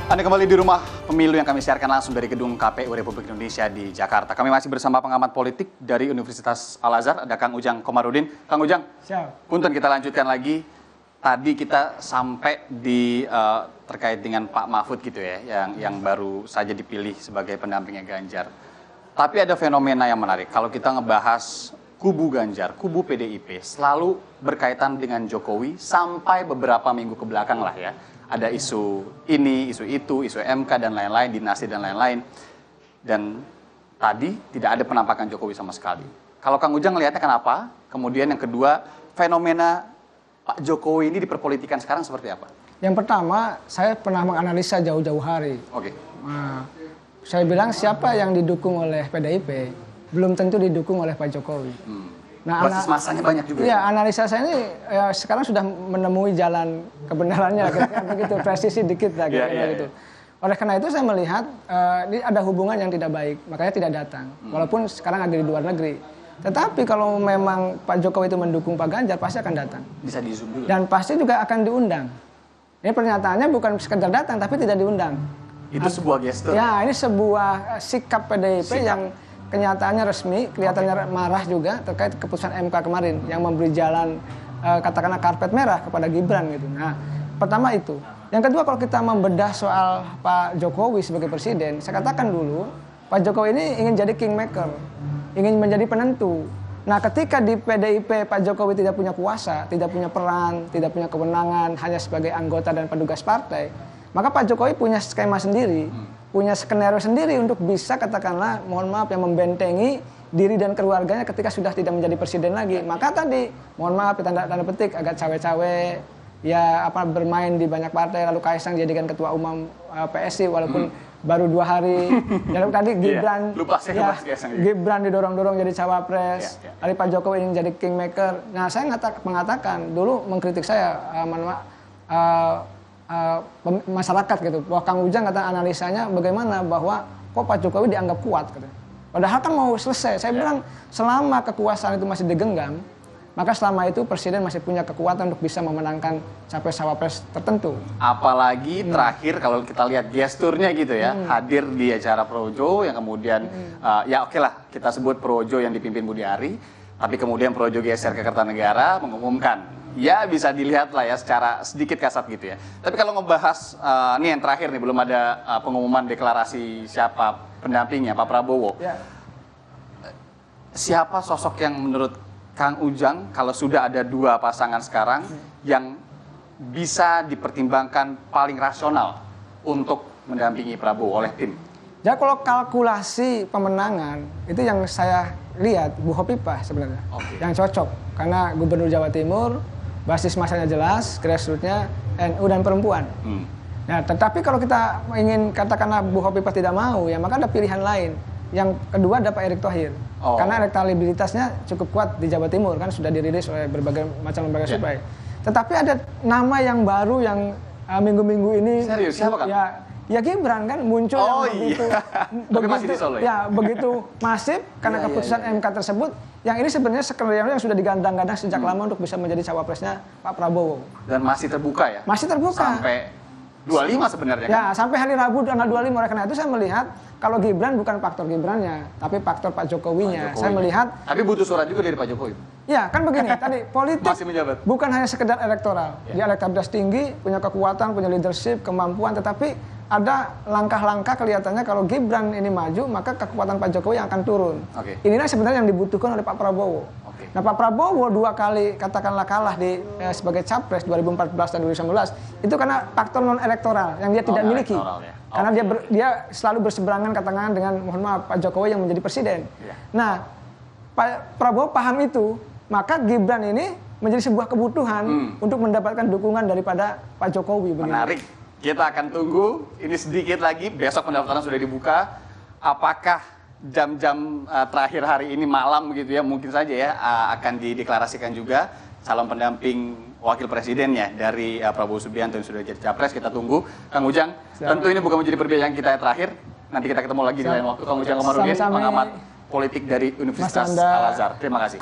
Anda kembali di Rumah Pemilu yang kami siarkan langsung dari Gedung KPU Republik Indonesia di Jakarta. Kami masih bersama pengamat politik dari Universitas Al-Azhar, ada Kang Ujang Komarudin. Kang Ujang, punten kita lanjutkan lagi. Tadi kita sampai di terkait dengan Pak Mahfud gitu ya, yang baru saja dipilih sebagai pendampingnya Ganjar. Tapi ada fenomena yang menarik. Kalau kita ngebahas kubu Ganjar, kubu PDIP, selalu berkaitan dengan Jokowi sampai beberapa minggu ke belakang lah ya. Ada isu ini, isu itu, isu MK dan lain-lain, dinasti dan lain-lain. Dan tadi tidak ada penampakan Jokowi sama sekali. Kalau Kang Ujang melihatnya kenapa? Kemudian yang kedua, fenomena Pak Jokowi ini diperpolitikan sekarang seperti apa? Yang pertama, saya pernah menganalisa jauh-jauh hari. Oke. Nah, saya bilang siapa yang didukung oleh PDIP, belum tentu didukung oleh Pak Jokowi. Nah, basis masanya banyak juga. Iya, analisa saya ini sekarang sudah menemui jalan kebenarannya, begitu presisi dikit lah, gitu. Oleh karena itu saya melihat ini ada hubungan yang tidak baik, makanya tidak datang. Walaupun sekarang ada di luar negeri. Tetapi kalau memang Pak Jokowi itu mendukung Pak Ganjar, pasti akan datang. Bisa di zoom dulu. Dan pasti juga akan diundang. Ini pernyataannya bukan sekedar datang, tapi tidak diundang. Itu sebuah gestur. Ya, ini sebuah sikap PDIP yang kenyataannya resmi, kelihatannya marah juga terkait keputusan MK kemarin yang memberi jalan katakanlah karpet merah kepada Gibran gitu. Nah, pertama itu. Yang kedua, kalau kita membedah soal Pak Jokowi sebagai presiden, saya katakan dulu, Pak Jokowi ini ingin jadi kingmaker, ingin menjadi penentu. Nah, ketika di PDIP Pak Jokowi tidak punya kuasa, tidak punya peran, tidak punya kewenangan, hanya sebagai anggota dan petugas partai, maka Pak Jokowi punya skema sendiri, punya skenario sendiri untuk bisa katakanlah, mohon maaf, yang membentengi diri dan keluarganya ketika sudah tidak menjadi presiden lagi. Maka tadi, mohon maaf, tanda petik agak cawe-cawe, ya bermain di banyak partai, lalu Kaisang jadikan ketua umum PSI walaupun baru 2 hari. Lalu tadi Gibran, Gibran didorong-dorong jadi cawapres. Lalu Pak Jokowi ingin jadi kingmaker. Nah, saya mengatakan dulu mengkritik saya, masyarakat gitu, bahwa Kang Ujang kata analisanya bagaimana bahwa kok Pak Jokowi dianggap kuat gitu. Padahal kan mau selesai. Saya bilang selama kekuasaan itu masih digenggam, maka selama itu presiden masih punya kekuatan untuk bisa memenangkan capres-cawapres tertentu. Apalagi terakhir kalau kita lihat gesturnya gitu ya, hadir di acara Projo yang kemudian ya oke lah kita sebut Projo yang dipimpin Budi Ari, tapi kemudian Projo geser ke Kertanegara mengumumkan. Ya bisa dilihat lah ya secara sedikit kasat gitu ya. Tapi kalau ngebahas, ini yang terakhir nih, belum ada pengumuman deklarasi siapa pendampingnya, Pak Prabowo. Ya. Siapa sosok yang menurut Kang Ujang, kalau sudah ada 2 pasangan sekarang, yang bisa dipertimbangkan paling rasional untuk mendampingi Prabowo oleh tim? Ya kalau kalkulasi pemenangan, itu yang saya lihat Bu Hovifah sebenarnya, yang cocok. Karena Gubernur Jawa Timur, basis masanya jelas, grassroots-nya NU dan perempuan. Nah, tetapi kalau kita ingin katakanlah Bu Hovifah tidak mau, ya maka ada pilihan lain. Yang kedua ada Pak Erick Thohir. Karena elektabilitasnya cukup kuat di Jawa Timur, kan sudah dirilis oleh berbagai macam lembaga survei. Tetapi ada nama yang baru yang minggu-minggu ini. Serius, siapa kan? Ya Gibran kan muncul begitu masif karena keputusan MK tersebut. Yang ini sebenarnya skenario yang sudah digadang-gadang sejak lama untuk bisa menjadi cawapresnya Pak Prabowo. Dan masih terbuka ya? Masih terbuka. Sampai 25 sebenarnya. Ya, sampai hari Rabu tanggal 25. Oleh karena itu saya melihat kalau Gibran bukan faktor Gibrannya, tapi faktor Pak Jokowinya. Saya melihat. Tapi butuh surat juga dari Pak Jokowi. Ya, kan begini. Tadi politik bukan hanya sekedar elektoral. Dia elektabilitas tinggi, punya kekuatan, punya leadership, kemampuan, tetapi ada langkah-langkah kelihatannya kalau Gibran ini maju, maka kekuatan Pak Jokowi yang akan turun. Inilah sebenarnya yang dibutuhkan oleh Pak Prabowo. Nah, Pak Prabowo 2 kali katakanlah kalah sebagai capres 2014 dan 2019 itu karena faktor non elektoral yang dia tidak miliki. Karena dia selalu berseberangan katakanlah dengan mohon maaf Pak Jokowi yang menjadi presiden. Nah, Pak Prabowo paham itu, maka Gibran ini menjadi sebuah kebutuhan untuk mendapatkan dukungan daripada Pak Jokowi. Menarik. Kita akan tunggu, ini sedikit lagi, besok pendaftaran sudah dibuka. Apakah jam-jam terakhir hari ini malam begitu ya, mungkin saja ya akan dideklarasikan juga calon pendamping wakil presidennya dari Prabowo Subianto yang sudah jadi capres. Kita tunggu. Kang Ujang, tentu ini bukan menjadi perbincangan kita yang terakhir. Nanti kita ketemu lagi di lain waktu. Kang Ujang Komarudin, pengamat politik dari Universitas Al-Azhar. Terima kasih.